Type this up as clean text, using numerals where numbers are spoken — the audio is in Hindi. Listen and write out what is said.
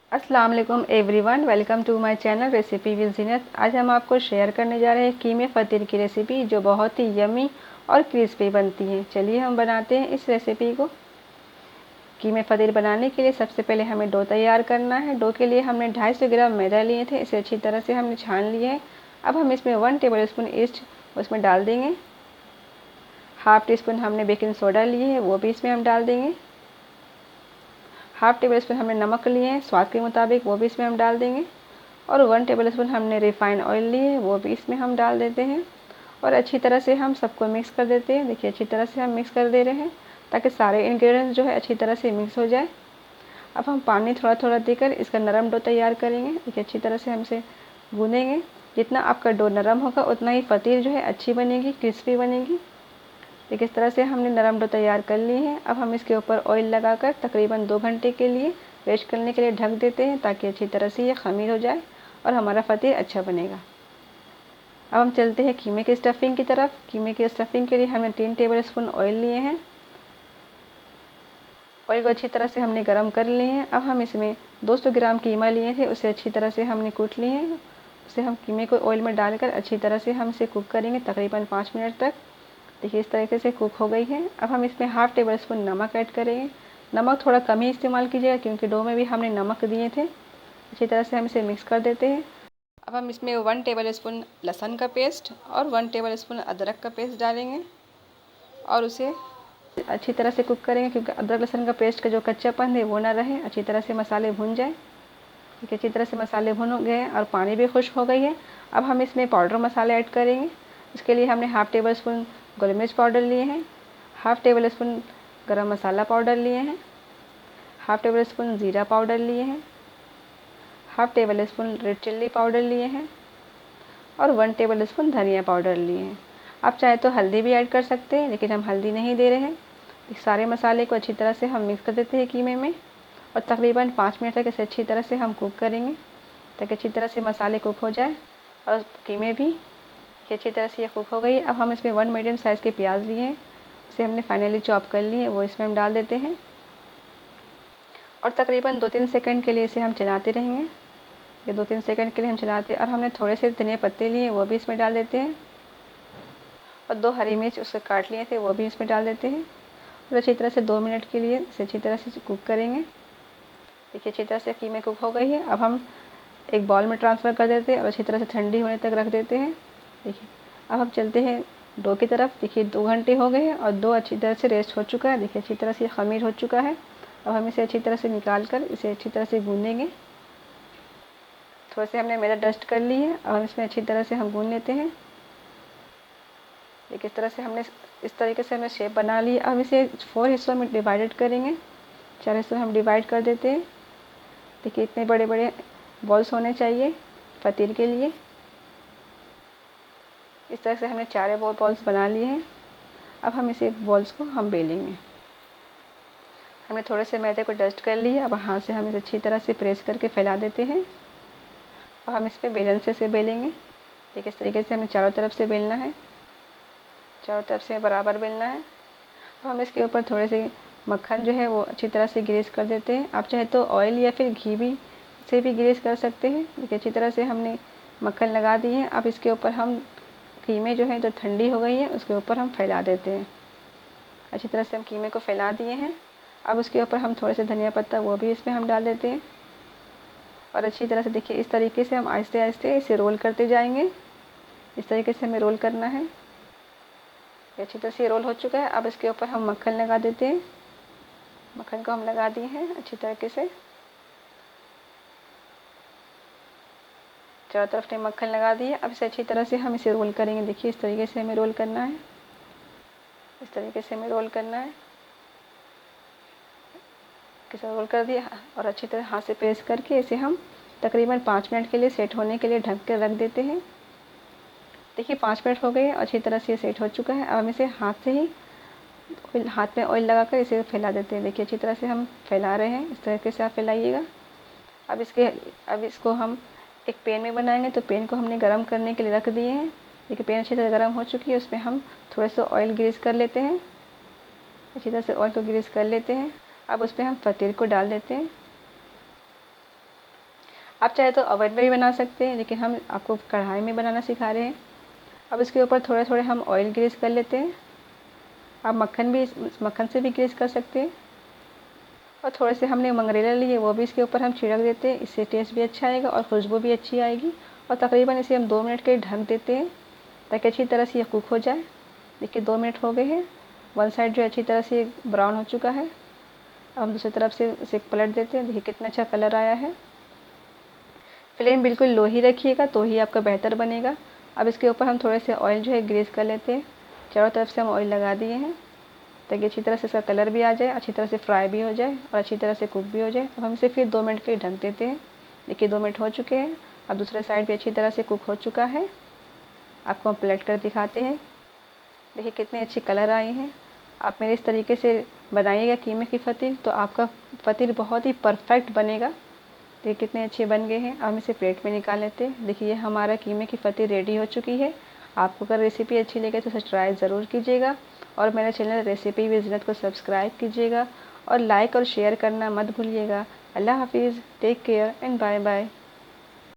अस्सलाम वालेकुम everyone, welcome to my channel recipe with Zeenat. आज हम आपको शेयर करने जा रहे हैं कीमे फ़तीर की रेसिपी, जो बहुत ही यमी और क्रिस्पी बनती है। चलिए हम बनाते हैं इस रेसिपी को। कीमे फ़तीर बनाने के लिए सबसे पहले हमें डो तैयार करना है। डो के लिए हमने 250 ग्राम मैदा लिए थे, इसे अच्छी तरह से हमने छान लिया है। अब हम इसमें 1 टेबल स्पून ईस्ट उसमें डाल देंगे। हाफ़ टी स्पून हमने बेकिंग सोडा लिए है, वो भी इसमें हम डाल देंगे। हाफ़ टेबल स्पून हमने नमक लिए हैं स्वाद के मुताबिक, वो भी इसमें हम डाल देंगे। और 1 टेबल स्पून हमने रिफ़ाइंड ऑयल लिए है, वो भी इसमें हम डाल देते हैं। और अच्छी तरह से हम सबको मिक्स कर देते हैं। देखिए अच्छी तरह से हम मिक्स कर दे रहे हैं ताकि सारे इंग्रेडिएंट्स जो है अच्छी तरह से मिक्स हो जाए। अब हम पानी थोड़ा थोड़ा देकर इसका नरम डो तैयार करेंगे। देखिए अच्छी तरह से हम इसे गूँधेंगे। जितना आपका डो नरम होगा उतना ही फ़तीर जो है अच्छी बनेगी, क्रिस्पी बनेगी। देखिए इस तरह से हमने नरम डो तैयार कर ली है। अब हम इसके ऊपर ऑयल लगाकर तकरीबन 2 घंटे के लिए रेस्ट करने के लिए ढक देते हैं, ताकि अच्छी तरह से ये ख़मीर हो जाए और हमारा फ़तीर अच्छा बनेगा। अब हम चलते हैं कीमे की स्टफ़िंग की तरफ। कीमे की स्टफ़िंग के लिए हमने 3 टेबल स्पून ऑयल लिए हैं। ऑयल को अच्छी तरह से हमने गर्म कर लिए हैं। अब हम इसमें 200 ग्राम कीमा लिए थे, उसे अच्छी तरह से हमने कूट लिए हैं। उसे हम कीमे को ऑयल में डालकर अच्छी तरह से हम इसे कुक करेंगे तकरीबन 5 मिनट तक। देखिए इस तरीके से कुक हो गई है। अब हम इसमें हाफ़ टेबल स्पून नमक ऐड करेंगे। नमक थोड़ा कम ही इस्तेमाल कीजिएगा, क्योंकि डो में भी हमने नमक दिए थे। अच्छी तरह से हम इसे मिक्स कर देते हैं। अब हम इसमें 1 टेबल स्पून लहसुन का पेस्ट और 1 टेबल स्पून अदरक का पेस्ट डालेंगे और उसे अच्छी तरह से कुक करेंगे, क्योंकि अदरक लहसुन का पेस्ट का जो कच्चापन है वो ना रहे। अच्छी तरह से मसाले भून जाए। ठीक है, अच्छी तरह से मसाले भुन हो गए हैं और पानी भी खुश्क हो गई है। अब हम इसमें पाउडर मसाले ऐड करेंगे। इसके लिए हमने हाफ़ टेबल स्पून गोल मिर्च पाउडर लिए हैं, हाफ़ टेबल स्पून गरम मसाला पाउडर लिए हैं, हाफ़ टेबल स्पून ज़ीरा पाउडर लिए हैं, half table spoon red chilli powder लिए हैं और 1 टेबल स्पून धनिया पाउडर लिए हैं। आप चाहे तो हल्दी भी ऐड कर सकते हैं, लेकिन हम हल्दी नहीं दे रहे हैं। इस सारे मसाले को अच्छी तरह से हम मिक्स कर देते हैं कीमे में और तकरीबन 5 मिनट तक इसे अच्छी तरह से हम कुक करेंगे, ताकि अच्छी तरह से मसाले कुक हो जाए और कीमे भी अच्छी तरह से ये कुक हो गई। अब हम इसमें 1 मीडियम साइज़ के प्याज लिए हैं, इसे हमने फाइनली चॉप कर लिए हैं, वो इसमें हम डाल देते हैं और तकरीबन 2-3 सेकंड के लिए इसे हम चलाते रहेंगे। ये 2-3 सेकंड के लिए हम चलाते हैं और हमने थोड़े से धनिया पत्ते लिए, वो भी इसमें डाल देते हैं और 2 हरी मिर्च उससे काट लिए थे, वो भी इसमें डाल देते हैं और अच्छी तरह से 2 मिनट के लिए इसे अच्छी तरह से कुक करेंगे। देखिए अच्छी तरह से कीमे कुक हो गई है। अब हम एक बाउल में ट्रांसफ़र कर देते हैं और अच्छी तरह से ठंडी होने तक रख देते हैं। देखिए अब हम चलते हैं डो की तरफ। देखिए 2 घंटे हो गए हैं और डो अच्छी तरह से रेस्ट हो चुका है। देखिए अच्छी तरह से ख़मीर हो चुका है। अब हम इसे अच्छी तरह से निकाल कर इसे अच्छी तरह से गूँधेंगे। थोड़े से हमने मैदा डस्ट कर ली है, अब हम इसमें अच्छी तरह से हम गूँध लेते हैं। देखिए इस तरह से हमने इस तरीके से हमने शेप बना ली। अब इसे 4 हिस्सों में डिवाइडेड करेंगे। 4 हिस्सों में हम डिवाइड कर देते हैं। देखिए इतने बड़े बड़े बॉल्स होने चाहिए फ़तीर के लिए। इस तरह से हमने 4 बॉल्स बना लिए हैं। अब हम इसे बॉल्स को हम बेलेंगे। हमने थोड़े से मैदे को डस्ट कर लिया। अब हाथ से हम इसे अच्छी तरह से प्रेस करके फैला देते हैं और हम इस पर बेलन से बेलेंगे। देखिए इस तरीके से हमें चारों तरफ से बेलना है, चारों तरफ से बराबर बेलना है। अब हम इसके ऊपर थोड़े से मक्खन जो है वो अच्छी तरह से ग्रीस कर देते हैं। आप चाहे तो ऑयल या फिर घी भी से भी ग्रीस कर सकते हैं। देखिए अच्छी तरह से हमने मक्खन लगा दी है। अब इसके ऊपर हम कीमे जो है जो ठंडी हो गई है उसके ऊपर हम फैला देते हैं। अच्छी तरह से हम कीमे को फैला दिए हैं। अब उसके ऊपर हम थोड़े से धनिया पत्ता वो भी इसमें हम डाल देते हैं और अच्छी तरह से देखिए इस तरीके से हम आहिस्ते आहिस्ते इसे रोल करते जाएंगे। इस तरीके से हमें रोल करना है। अच्छी तरह से रोल हो चुका है। अब इसके ऊपर हम मक्खन लगा देते हैं। मक्खन को हम लगा दिए हैं अच्छी तरीके से, चारों तरफ ने मक्खन लगा दिए। अब इसे अच्छी तरह से हम इसे रोल करेंगे। देखिए इस तरीके से हमें रोल करना है, इस तरीके से हमें रोल करना है। इसे रोल कर दिया और अच्छी तरह हाथ से प्रेस करके इसे हम तकरीबन 5 मिनट के लिए सेट होने के लिए ढक कर रख देते हैं। देखिए 5 मिनट हो गए, अच्छी तरह से सेट हो चुका है। अब हम इसे हाथ से ही हाथ में ऑयल लगाकर इसे फैला देते हैं। देखिए अच्छी तरह से हम फैला रहे हैं, इस तरीके से आप फैलाइएगा। अब इसको हम एक पैन में बनाएंगे, तो पैन को हमने गरम करने के लिए रख दिए हैं। देखिए पैन अच्छी तरह गरम हो चुकी है, उसमें हम थोड़ा सा ऑयल ग्रीस कर लेते हैं। अच्छी तरह से ऑयल को ग्रीस कर लेते हैं। अब उस पर हम फ़तीर को डाल देते हैं। आप चाहे तो ओवन में भी बना सकते हैं, लेकिन हम आपको कढ़ाई में बनाना सिखा रहे हैं। अब इसके ऊपर थोड़े थोड़े हम ऑयल ग्रीस कर लेते हैं। आप मक्खन से भी ग्रीस कर सकते हैं। और थोड़े से हमने मंगरेला लिए, वो भी इसके ऊपर हम छिड़क देते हैं। इससे टेस्ट भी अच्छा आएगा और खुशबू भी अच्छी आएगी। और तकरीबन इसे हम 2 मिनट के लिए ढक देते हैं ताकि अच्छी तरह से ये कुक हो जाए। देखिए 2 मिनट हो गए हैं। वन साइड जो अच्छी तरह से ब्राउन हो चुका है। अब हम दूसरी तरफ से इसे पलट देते हैं। देखिए कितना अच्छा कलर आया है। फ्लेम बिल्कुल लो ही रखिएगा तो ही आपका बेहतर बनेगा। अब इसके ऊपर हम थोड़े से ऑयल जो है ग्रीस कर लेते हैं। चारों तरफ से हम ऑयल लगा दिए हैं ताकि अच्छी तरह से इसका कलर भी आ जाए, अच्छी तरह से फ्राई भी हो जाए और अच्छी तरह से कुक भी हो जाए। अब हम इसे फिर 2 मिनट के लिए ढक देते हैं। देखिए 2 मिनट हो चुके हैं। अब दूसरे साइड भी अच्छी तरह से कुक हो चुका है। आपको हम पलट कर दिखाते हैं। देखिए कितने अच्छे कलर आए हैं। आप मेरे इस तरीके से बनाइएगा कीमे की फ़तीर, तो आपका फ़तीर बहुत ही परफेक्ट बनेगा। देखिए कितने अच्छे बन गए हैं। अब हम इसे प्लेट में निकाल लेते हैं। देखिए हमारा कीमे की फ़तीर रेडी हो चुकी है। आपको अगर रेसिपी अच्छी लगे तो इसे ट्राई ज़रूर कीजिएगा और मेरे चैनल रेसिपी विद ज़ीनत को सब्सक्राइब कीजिएगा और लाइक और शेयर करना मत भूलिएगा। अल्लाह हाफिज़, take care and bye bye.